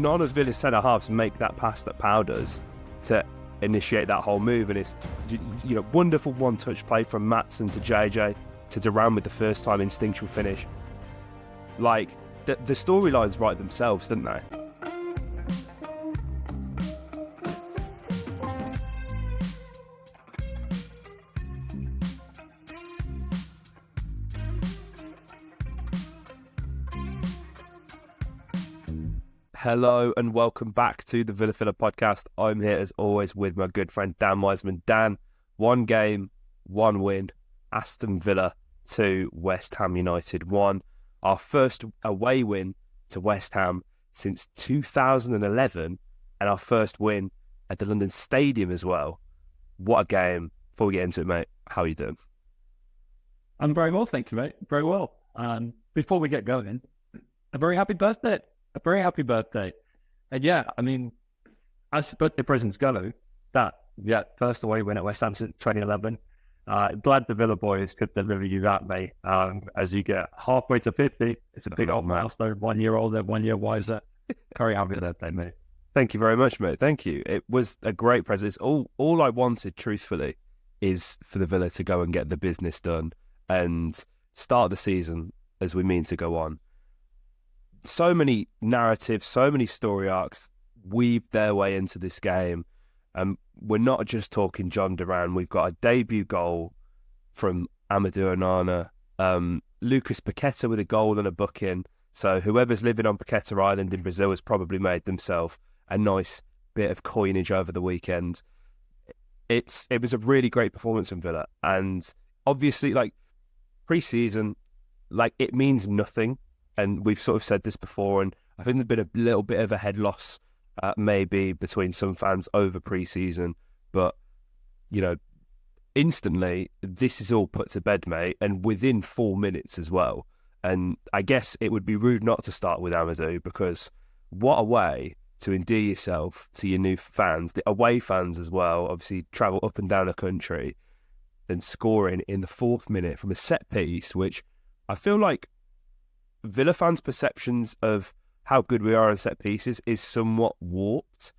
none of Villa's centre-halves make that pass that Pau does to initiate that whole move. And it's, wonderful one-touch play from Maatsen to JJ to Duran with the first-time instinctual finish. Like, the storylines write themselves, didn't they? Hello and welcome back to the Villa Filler podcast. I'm here as always with my good friend Dan Wiseman. Dan, 1 game, 1 win. Aston Villa 2, West Ham United 1. Our first away win to West Ham since 2011 and our first win at the London Stadium as well. What a game. Before we get into it, mate, how are you doing? I'm very well, thank you, mate. Very well. Before we get going, a very happy birthday. A very happy birthday. And yeah, I mean, as birthday presents go, first away win at West Ham since 2011. Glad the Villa boys could deliver you that, mate. As you get halfway to 50, it's a big old milestone. 1 year older, 1 year wiser. Very happy birthday, mate. Thank you very much, mate. Thank you. It was a great present. It's all I wanted, truthfully, is for the Villa to go and get the business done and start the season as we mean to go on. So many narratives, so many story arcs weaved their way into this game. We're not just talking Jhon Duran. We've got a debut goal from Amadou Onana. Lucas Paqueta with a goal and a booking. So whoever's living on Paqueta Island in Brazil has probably made themselves a nice bit of coinage over the weekend. It was a really great performance from Villa. And obviously, like, pre-season, like, it means nothing. And we've sort of said this before, and I think there's been a little bit of a head loss maybe between some fans over pre-season. But, instantly, this is all put to bed, mate, and within 4 minutes as well. And I guess it would be rude not to start with Amadou, because what a way to endear yourself to your new fans, the away fans as well, obviously travel up and down the country, and scoring in the 4th minute from a set piece, which I feel like Villa fans' perceptions of how good we are on set pieces is somewhat warped.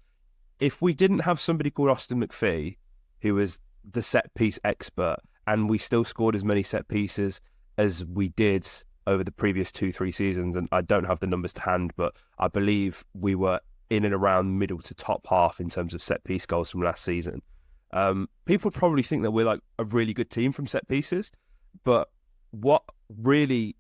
If we didn't have somebody called Austin McPhee, who was the set piece expert, and we still scored as many set pieces as we did over the previous 2-3 seasons, and I don't have the numbers to hand, but I believe we were in and around middle to top half in terms of set piece goals from last season. People would probably think that we're like a really good team from set pieces, but what really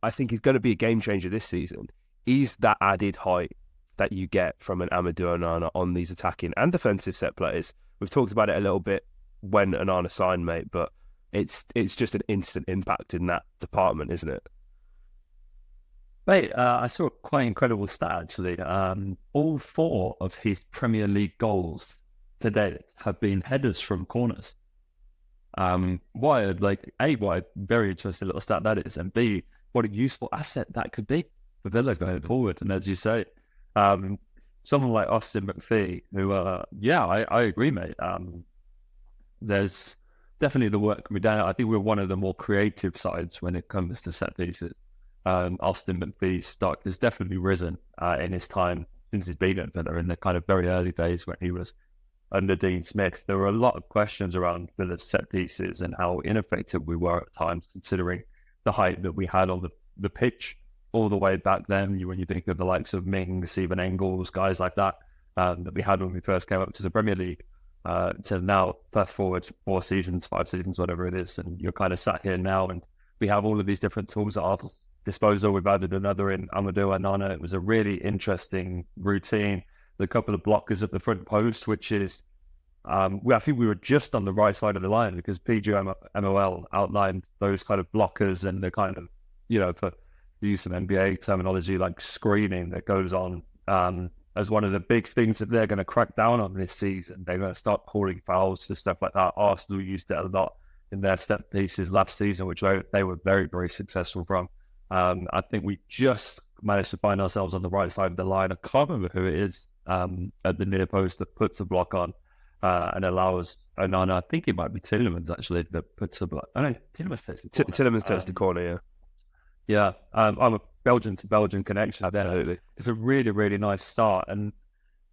I think is going to be a game changer this season is that added height that you get from an Amadou Onana on these attacking and defensive set plays. We've talked about it a little bit when Onana signed, mate, but it's just an instant impact in that department, isn't it? Mate, I saw a quite incredible stat, actually. All 4 of his Premier League goals today have been headers from corners. What a very interesting little stat that is, and B, what a useful asset that could be for Villa going forward. And as you say, someone like Austin McPhee, who, I agree, mate. There's definitely the work we done. I think we're one of the more creative sides when it comes to set pieces. Austin McPhee's stock has definitely risen in his time since he's been at Villa in the kind of very early days when he was under Dean Smith. There were a lot of questions around Villa's set pieces and how ineffective we were at times, considering the height that we had on the pitch all the way back then. When you think of the likes of Ming, Steven Engels, guys like that, that we had when we first came up to the Premier League, to now fast forward 4 seasons, 5 seasons, whatever it is, and you're kind of sat here now and we have all of these different tools at our disposal. We've added another in Amadou Onana. It was a really interesting routine. The couple of blockers at the front post, which is I think we were just on the right side of the line because PGMOL outlined those kind of blockers and the kind of, for the use of NBA terminology, like screening that goes on as one of the big things that they're going to crack down on this season. They're going to start calling fouls for stuff like that. Arsenal used it a lot in their set pieces last season, which they were very, very successful from. I think we just managed to find ourselves on the right side of the line. I can't remember who it is at the near post that puts a block on. And allows Onana, I think it might be Tielemans actually, that puts a block. I know Tielemans takes the corner. Tielemans takes the corner, yeah. Yeah, I'm a Belgian to Belgian connection. Absolutely. There. It's a really, really nice start. And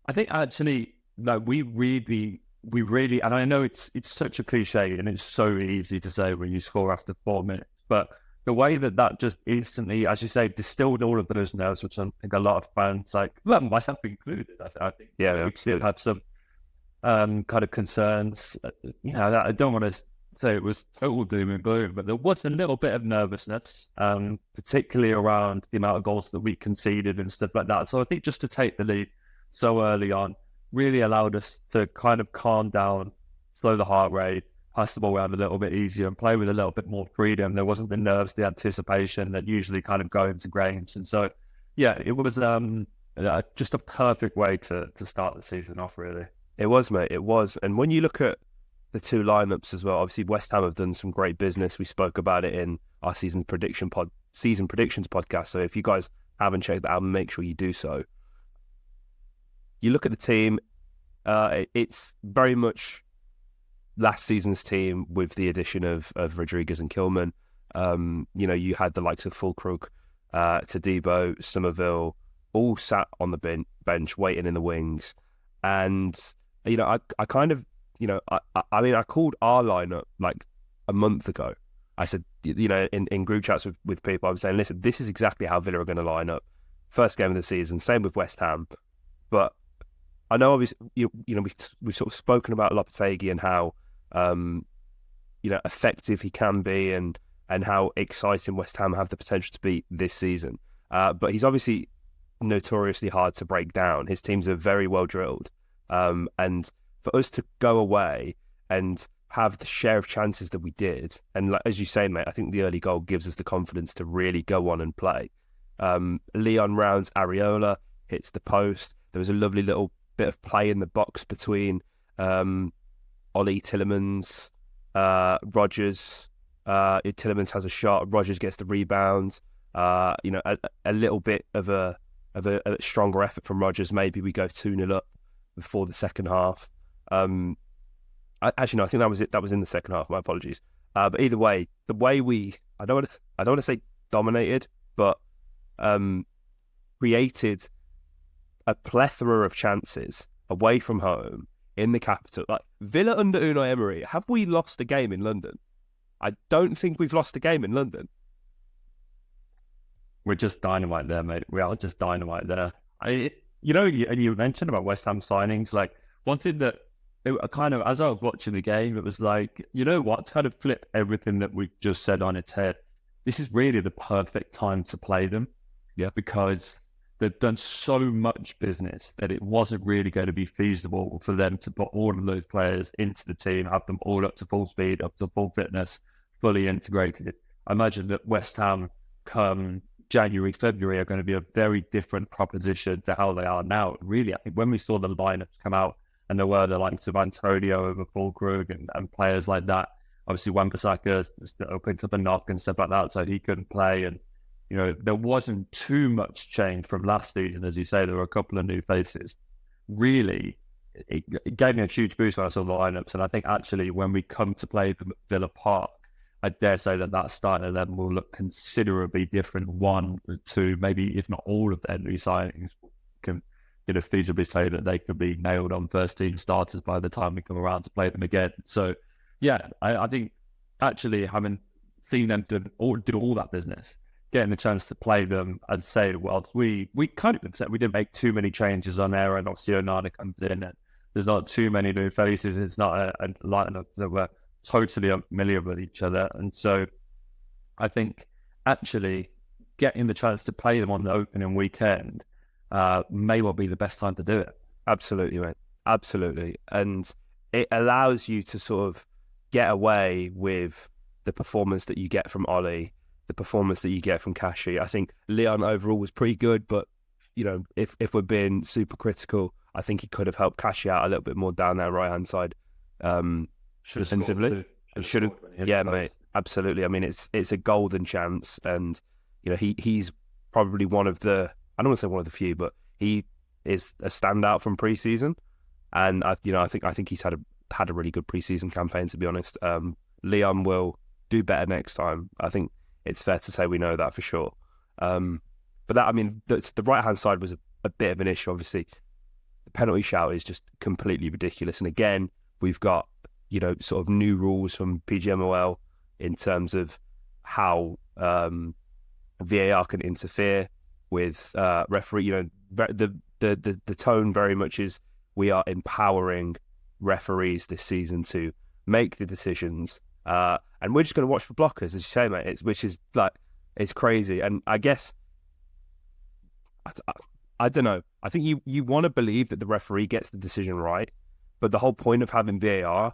I think actually, no, we really, and I know it's such a cliche and it's so easy to say when you score after 4 minutes, but the way that just instantly, as you say, distilled all of those nerves, which I think a lot of fans, well, myself included, I think, we still have some kind of concerns. I don't want to say it was total doom and gloom, but there was a little bit of nervousness, particularly around the amount of goals that we conceded and stuff like that. So I think just to take the lead so early on really allowed us to kind of calm down, slow the heart rate, pass the ball around a little bit easier and play with a little bit more freedom. There wasn't the nerves, the anticipation that usually kind of go into games. And so, yeah, it was just a perfect way to start the season off, really. It was, mate. It was. And when you look at the two lineups as well, obviously West Ham have done some great business. We spoke about it in our season predictions podcast. So if you guys haven't checked that out, make sure you do so. You look at the team, it's very much last season's team with the addition of Rodriguez and Kilman. You had the likes of Fulkrug, Todibo, Somerville, all sat on the bench waiting in the wings. And, I kind of, I called our lineup like a month ago. I said, in group chats with people, I was saying, listen, this is exactly how Villa are going to line up. First game of the season, same with West Ham. But I know, obviously, we've sort of spoken about Lopetegui and how, effective he can be and how exciting West Ham have the potential to be this season. But he's obviously notoriously hard to break down. His teams are very well drilled. And for us to go away and have the share of chances that we did, and as you say, mate, I think the early goal gives us the confidence to really go on and play. Leon rounds Areola, hits the post. There was a lovely little bit of play in the box between Ollie, Tielemans, Rodgers. Tielemans has a shot, Rodgers gets the rebound. A little bit of a stronger effort from Rodgers. Maybe we go 2-0 up before the second half. I think that was it. That was in the second half. My apologies. But either way, the way I don't want to say dominated, but created a plethora of chances away from home in the capital. Like Villa under Unai Emery, have we lost a game in London? I don't think we've lost a game in London. We're just dynamite there, mate. We are just dynamite there. You mentioned about West Ham signings. Like one thing that kind of, as I was watching the game, it was like, what? Kind of flip everything that we just said on its head. This is really the perfect time to play them. Yeah. Because they've done so much business that it wasn't really going to be feasible for them to put all of those players into the team, have them all up to full speed, up to full fitness, fully integrated. I imagine that West Ham come January, February are going to be a very different proposition to how they are now. Really, I think when we saw the lineups come out and there were the likes of Antonio over Fulkrug and players like that, obviously Wan-Bissaka picked up a knock and stuff like that, so he couldn't play. And, there wasn't too much change from last season. As you say, there were a couple of new faces. Really, it gave me a huge boost when I saw the lineups. And I think actually when we come to play Villa Park, I dare say that starting 11 will look considerably different. One, two, maybe if not all of their new signings can feasibly say that they could be nailed on first team starters by the time we come around to play them again. So, yeah, I think actually having seen them do all that business, getting the chance to play them, I'd say, well, we kind of said we didn't make too many changes on there, and obviously Onana comes in, and there's not too many new faces. It's not a lineup that we're totally unfamiliar with each other. And so I think actually getting the chance to play them on the opening weekend may well be the best time to do it. Absolutely, mate. Absolutely. And it allows you to sort of get away with the performance that you get from Ollie, the performance that you get from Kashi. I think Leon overall was pretty good, but, if we're being super critical, I think he could have helped Kashi out a little bit more down that right-hand side. Defensively, mate, absolutely. I mean, it's a golden chance, and he's probably one of the, I don't want to say one of the few, but he is a standout from pre-season, and I think he's had a really good pre-season campaign, to be honest. Leon will do better next time. I think it's fair to say we know that for sure. But that, I mean, the right hand side was a bit of an issue. Obviously, the penalty shout is just completely ridiculous. And again, we've got sort of new rules from PGMOL in terms of how VAR can interfere with referee. The tone very much is we are empowering referees this season to make the decisions, and we're just going to watch for blockers, as you say, mate. Which is like, it's crazy. And I guess I don't know. I think you want to believe that the referee gets the decision right, but the whole point of having VAR,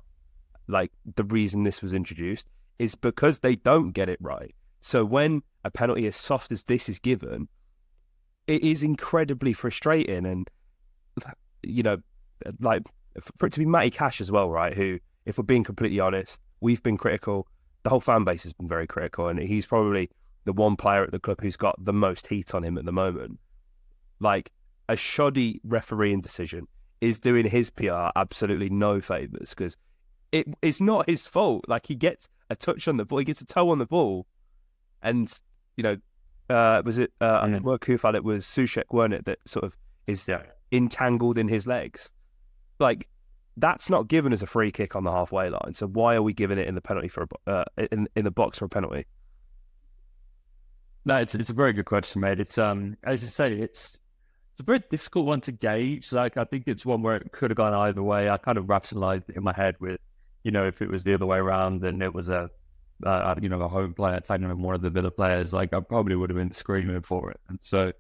like the reason this was introduced, is because they don't get it right. So when a penalty as soft as this is given, it is incredibly frustrating. And like for it to be Matty Cash as well, right? Who, if we're being completely honest, we've been critical. The whole fan base has been very critical, and he's probably the one player at the club who's got the most heat on him at the moment. Like, a shoddy refereeing decision is doing his PR absolutely no favours, because it's not his fault. Like, he gets a touch on the ball, he gets a toe on the ball, and was it Kufal? It was Soucek, weren't it? That sort of is entangled in his legs. Like, that's not given as a free kick on the halfway line. So why are we giving it in the penalty for in the box for a penalty? No, it's a very good question, mate. It's as I say, it's a very difficult one to gauge. Like, I think it's one where it could have gone either way. I kind of rationalized it in my head with, if it was the other way around and it was a home player tagging on one of the Villa players, like, I probably would have been screaming for it. And so,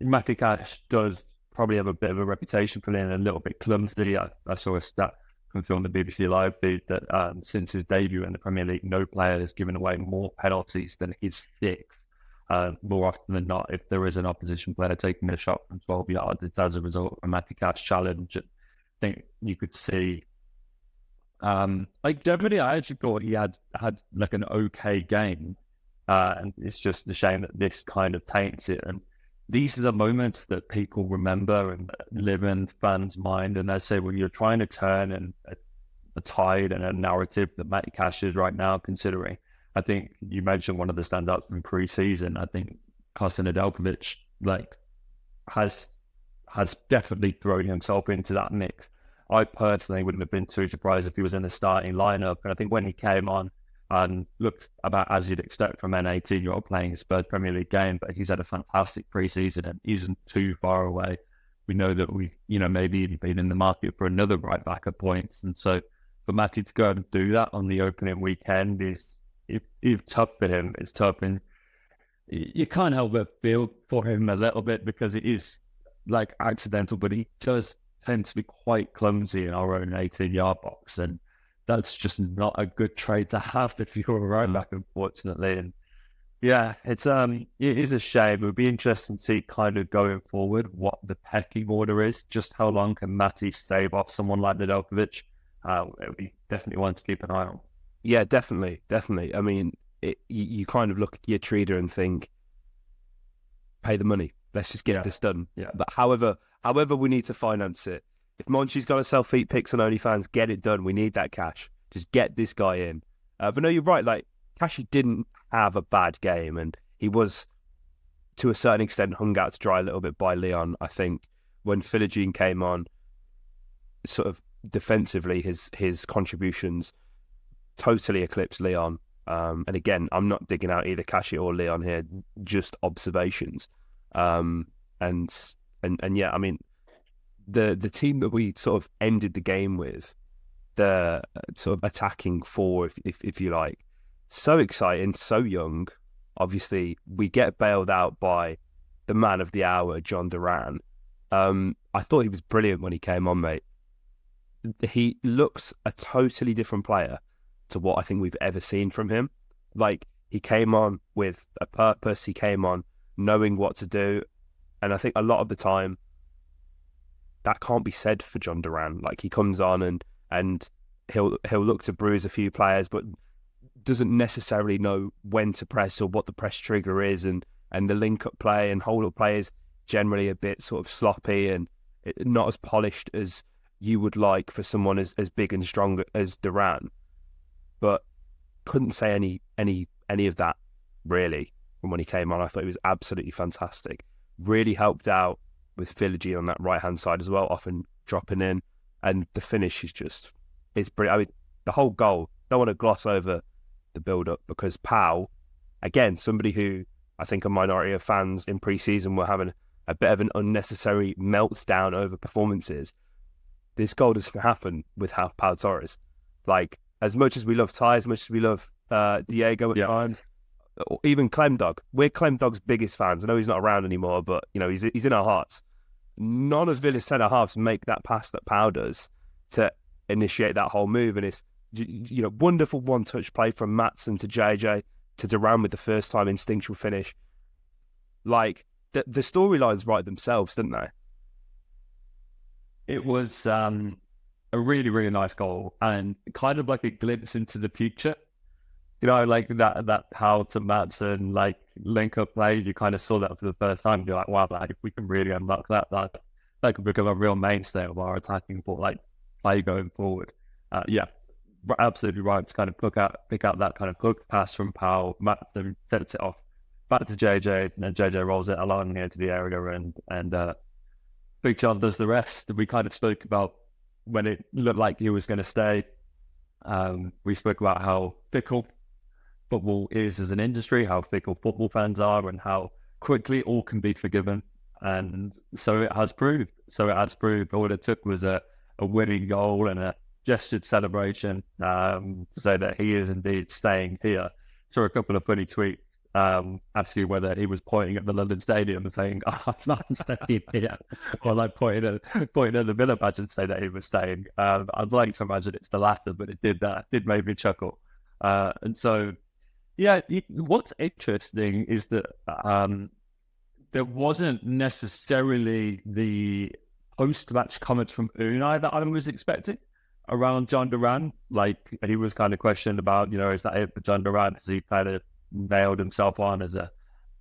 Matty Cash does probably have a bit of a reputation for being a little bit clumsy. I saw a stat come through on the BBC Live feed that since his debut in the Premier League, no player has given away more penalties than his 6. More often than not, if there is an opposition player taking a shot from 12 yards, it's as a result of a Matty Cash challenge. I think you could see, generally, I actually thought he had like an okay game, and it's just a shame that this kind of taints it. And these are the moments that people remember and live in fans' mind. And I say, when you're trying to turn a tide and a narrative that Matty Cash is right now considering, I think you mentioned one of the standouts from pre-season. I think Kosta Nedeljkovic has definitely thrown himself into that mix. I personally wouldn't have been too surprised if he was in the starting lineup. And I think when he came on and looked about as you'd expect from an 18-year-old playing his first Premier League game, but he's had a fantastic pre-season and isn't too far away. We know that maybe even been in the market for another right back at points. And so for Matty to go and do that on the opening weekend is tough for him. It's tough, and you can't help but feel for him a little bit, because it is like accidental, but he does tend to be quite clumsy in our own 18-yard box, and that's just not a good trait to have if you're a right back, unfortunately. And yeah, it is a shame. It would be interesting to see kind of going forward what the pecking order is. Just how long can Matty stave off someone like Nedeljkovic? It would be definitely one to keep an eye on. Yeah, definitely. I mean, you kind of look at your trader and think, pay the money. Let's just get this done. Yeah. But however we need to finance it. If Monchi's got to sell feet pics on OnlyFans, get it done. We need that cash. Just get this guy in. But no, you're right. Like, Cashy didn't have a bad game, and he was, to a certain extent, hung out to dry a little bit by Leon. I think when Philogene came on, sort of defensively, his contributions totally eclipsed Leon. And again, I'm not digging out either Cashy or Leon here, just observations. And yeah, I mean, the team that we sort of ended the game with, the sort of attacking four, if you like, so exciting, so young. Obviously, we get bailed out by the man of the hour, Jhon Duran. I thought he was brilliant when he came on, mate. He looks a totally different player to what I think we've ever seen from him. Like, he came on with a purpose. He came on knowing what to do. And I think a lot of the time, that can't be said for Jhon Duran. Like, he comes on and he'll look to bruise a few players, but doesn't necessarily know when to press or what the press trigger is, and the link-up play and hold-up play is generally a bit sort of sloppy and not as polished as you would like for someone as big and strong as Duran. But couldn't say any of that, really. from when he came on. I thought he was absolutely fantastic. Really helped out with Philogene on that right-hand side as well, often dropping in. And the finish is brilliant. I mean, the whole goal, don't want to gloss over the build-up, because Pau, again, somebody who I think a minority of fans in pre-season were having a bit of an unnecessary meltdown over performances. This goal doesn't happen without Pau Torres. Like, as much as we love Ty, as much as we love Diego at times, or even Clem Dog. We're Clem Dog's biggest fans. I know he's not around anymore, but he's in our hearts. None of Villa's centre-halves make that pass that Pau does to initiate that whole move. And it's, wonderful one-touch play from Matson to JJ to Duran with the first-time instinctual finish. Like, the storylines write themselves, didn't they? It was a really, really nice goal, and kind of like a glimpse into the future. Like that Holte to Matson, like, link-up play, you kind of saw that for the first time. You're like, wow, if we can really unlock that could become a real mainstay of our attacking play going forward. Absolutely right. To kind of pick out that kind of hook pass from Pau. Matson sets it off back to JJ, and then JJ rolls it along into the area, and Big Jhon does the rest. We kind of spoke about when it looked like he was going to stay. We spoke about how fickle football is as an industry, how fickle football fans are, and how quickly all can be forgiven. And so it has proved. All it took was a winning goal and a gestured celebration to say that he is indeed staying here. Saw a couple of funny tweets asking whether he was pointing at the London Stadium and saying, I'm not staying here, or like pointing at the Villa badge and say that he was staying. I'd like to imagine it's the latter, but it did make me chuckle. And so, what's interesting is that there wasn't necessarily the post-match comments from Unai that I was expecting around Jhon Duran. Like, he was kind of questioned about, is that it for Jhon Duran? Has he kind of nailed himself on as a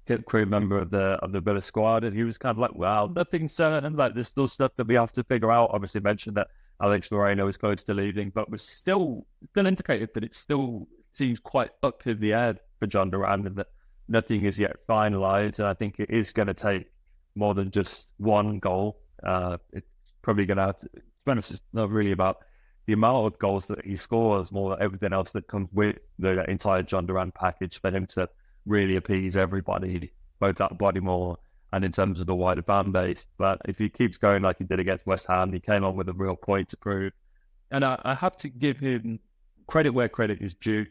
hit crew member of the Villa squad? And he was kind of like, well, nothing's certain. Like, there's still stuff that we have to figure out. Obviously mentioned that Alex Moreno is close to leaving, but was still indicated that it still seems quite up in the air for Jhon Duran, and that nothing is yet finalised. And I think it is going to take more than just one goal. It's probably going to have to, it's not really about the amount of goals that he scores, more than everything else that comes with the entire Jhon Duran package, for him to really appease everybody, both at Bodymore and in terms of the wider fan base. But if he keeps going like he did against West Ham, he came on with a real point to prove. And I have to give him credit where credit is due.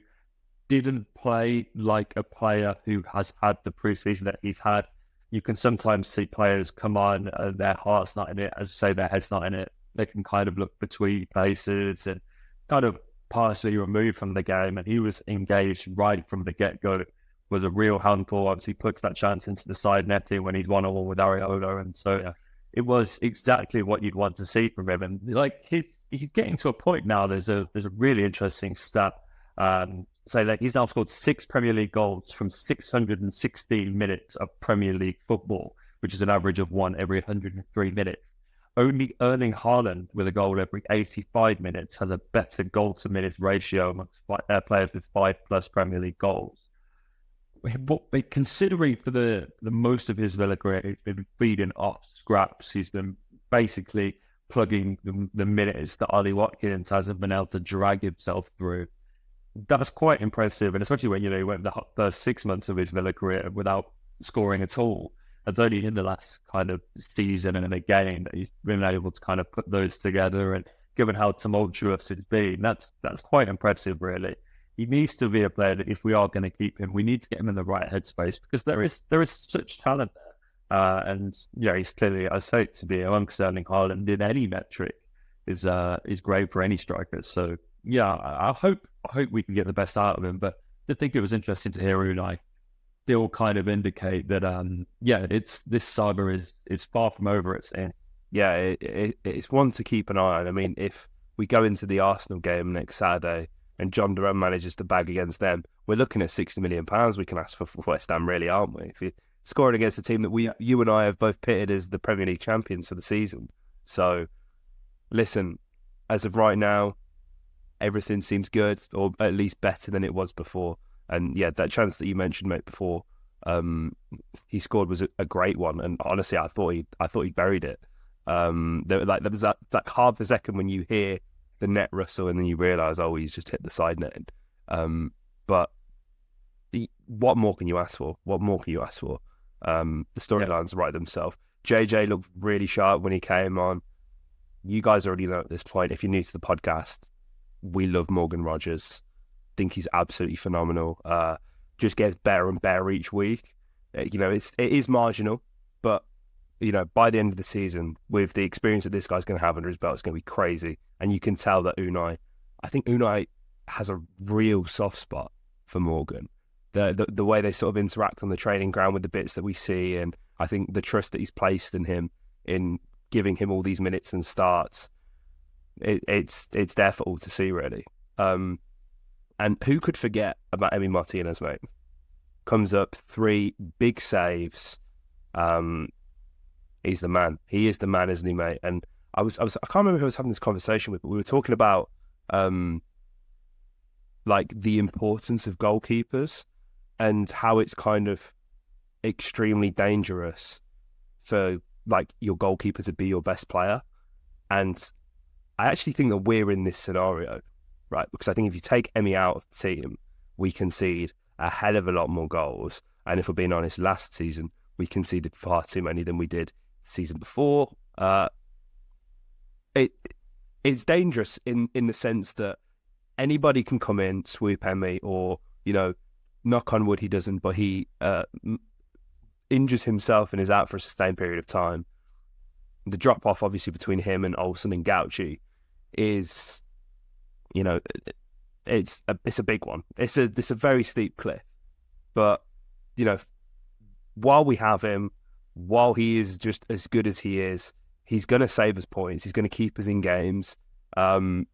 Didn't play like a player who has had the preseason that he's had. You can sometimes see players come on and their heart's not in it, as you say, their head's not in it. They can kind of look between places and kind of partially removed from the game. And he was engaged right from the get-go. Was a real handful. Obviously, puts that chance into the side netting when he's 1-1 with Areola. And so it was exactly what you'd want to see from him. And like, he's getting to a point now. There's a really interesting stat. Say that he's now scored 6 Premier League goals from 616 minutes of Premier League football, which is an average of 1 every 103 minutes. Only Erling Haaland, with a goal every 85 minutes, has a better goal-to-minutes ratio amongst players with 5+ Premier League goals. But considering for the most of his Villa career, he's been feeding off scraps. He's been basically plugging the minutes that Ollie Watkins hasn't been able to drag himself through. That's quite impressive, and especially when he went the first 6 months of his Villa career without scoring at all. It's only in the last kind of season and in a game that he's been able to kind of put those together. And given how tumultuous it's been, that's quite impressive, really. He needs to be a player that, if we are going to keep him, we need to get him in the right headspace, because there is such talent there. And he's clearly, I say, to be amongst Erling Haaland in any metric is great for any striker. So I hope we can get the best out of him. But I think it was interesting to hear Unai still kind of indicate that this saga is far from over, it's in. It's one to keep an eye on. I mean, if we go into the Arsenal game next Saturday and Jhon Duran manages to bag against them, we're looking at £60 million we can ask for West Ham, really, aren't we? If you're scoring against a team that you and I have both pitted as the Premier League champions for the season. So, listen, as of right now, everything seems good, or at least better than it was before. And that chance that you mentioned, mate, before he scored was a great one, and honestly, I thought he buried it. There was that half a second when you hear the net rustle, and then you realise, oh, he's just hit the side net. But what more can you ask for? What more can you ask for? The storylines write themselves. JJ looked really sharp when he came on. You guys already know at this point, if you're new to the podcast, we love Morgan Rogers. Think he's absolutely phenomenal. Just gets better and better each week. It is marginal, but by the end of the season, with the experience that this guy's going to have under his belt, it's going to be crazy. And you can tell that I think Unai has a real soft spot for Morgan. The way they sort of interact on the training ground with the bits that we see, and I think the trust that he's placed in him, in giving him all these minutes and starts, it's there for all to see, really. And who could forget about Emi Martinez, mate? Comes up 3 big saves. He's the man. He is the man, isn't he, mate? And I can't remember who I was having this conversation with, but we were talking about like the importance of goalkeepers and how it's kind of extremely dangerous for like your goalkeeper to be your best player. And I actually think that we're in this scenario, right? Because I think if you take Emi out of the team, we concede a hell of a lot more goals. And if we're being honest, last season, we conceded far too many than we did the season before. It's dangerous in the sense that anybody can come in, swoop Emi, or, knock on wood, he doesn't, but he injures himself and is out for a sustained period of time. The drop-off, obviously, between him and Olsen and Gauchi is, it's a big one. It's a very steep cliff. But, while we have him, while he is just as good as he is, he's going to save us points. He's going to keep us in games. And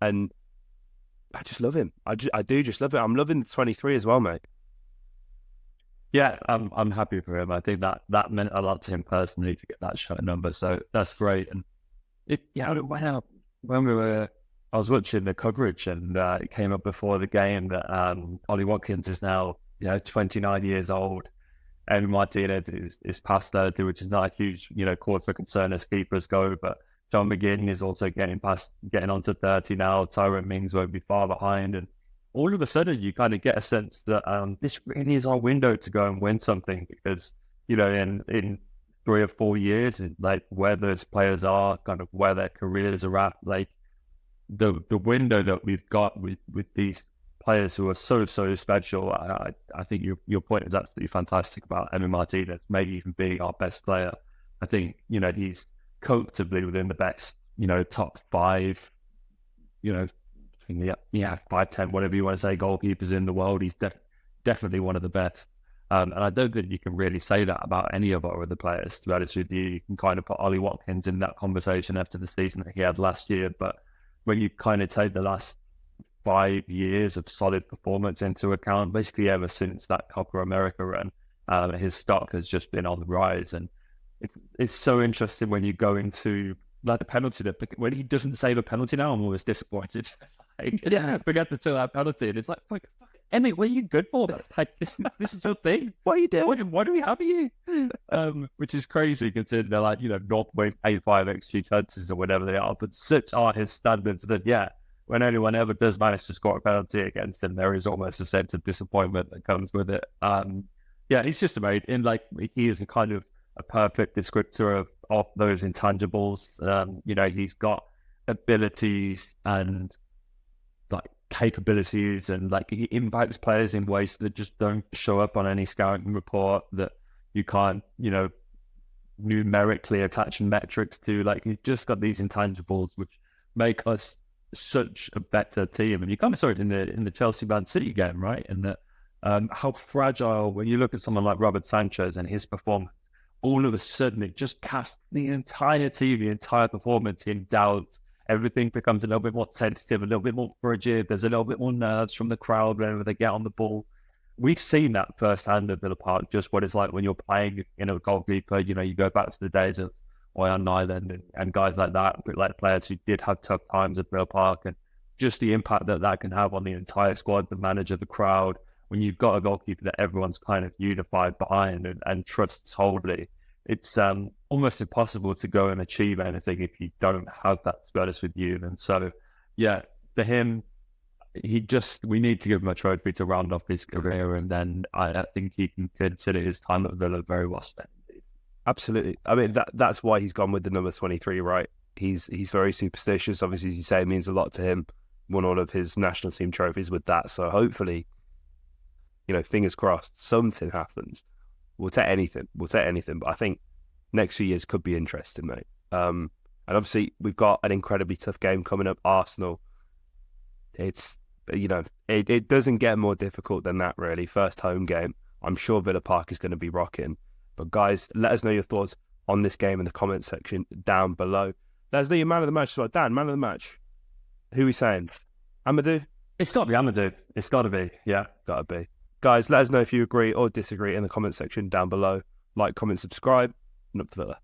I just love him. I do just love it. I'm loving the 23 as well, mate. Yeah, I'm happy for him. I think that meant a lot to him personally to get that shot number. So that's great. And I was watching the coverage, and it came up before the game that Ollie Watkins is now 29 years old. Emi Martinez is past 30, which is not a huge cause for concern as keepers go. But John McGinn is also getting on to 30 now. Tyrone Mings won't be far behind, and all of a sudden you kind of get a sense that this really is our window to go and win something, because in 3 or 4 years, like where those players are, kind of where their careers are at, like the window that we've got with these players who are so special. I think your point is absolutely fantastic about Emi Martinez, maybe even being our best player. I think he's comfortably within the best top 5 5-10, whatever you want to say, goalkeepers in the world. He's definitely one of the best. And I don't think you can really say that about any of our other players, to be honest with you. You can kind of put Ollie Watkins in that conversation after the season that he had last year. But when you kind of take the last 5 years of solid performance into account, basically ever since that Copa America run, his stock has just been on the rise. And it's so interesting when you go into like the penalty, that when he doesn't save a penalty now, I'm always disappointed. Forget to throw that penalty, and it's like Emi, what are you good for? Like, this is your thing. What are you doing? What do we have you? Which is crazy considering they're like 0.85 XG chances or whatever they are, but such are his standards that when anyone ever does manage to score a penalty against him, there is almost a sense of disappointment that comes with it. He's just amazing. And like, he is a kind of a perfect descriptor of those intangibles. He's got abilities and like capabilities, and like he impacts players in ways that just don't show up on any scouting report, that you can't numerically attach metrics to. Like, he's just got these intangibles which make us such a better team. And you kind of saw it in the Chelsea Man City game, right? And that how fragile, when you look at someone like Robert Sanchez and his performance, all of a sudden it just casts the entire team, the entire performance in doubt. Everything becomes a little bit more sensitive, a little bit more frigid. There's a little bit more nerves from the crowd whenever they get on the ball. We've seen that firsthand at Villa Park, just what it's like when you're playing, a goalkeeper. You go back to the days of Oyan Nyland and guys like that, like players who did have tough times at Villa Park, and just the impact that can have on the entire squad, the manager, the crowd. when you've got a goalkeeper that everyone's kind of unified behind and trusts wholly, it's almost impossible to go and achieve anything if you don't have that, to be honest with you. And so, yeah, for him, we need to give him a trophy to round off his career, and then I think he can consider his time at Villa very well spent. Absolutely. I mean, that's why he's gone with the number 23, right? He's very superstitious. Obviously, as you say, it means a lot to him. Won all of his national team trophies with that. So hopefully, fingers crossed, something happens. We'll take anything. But I think next few years could be interesting, mate. And obviously, we've got an incredibly tough game coming up. Arsenal. It's, it doesn't get more difficult than that, really. First home game. I'm sure Villa Park is going to be rocking. But guys, let us know your thoughts on this game in the comments section down below. Let us know your man of the match. So, Dan, man of the match. Who are we saying? Amadou? It's got to be Amadou. It's got to be, yeah. Got to be. Guys, let us know if you agree or disagree in the comment section down below. Like, comment, subscribe, and up to Villa.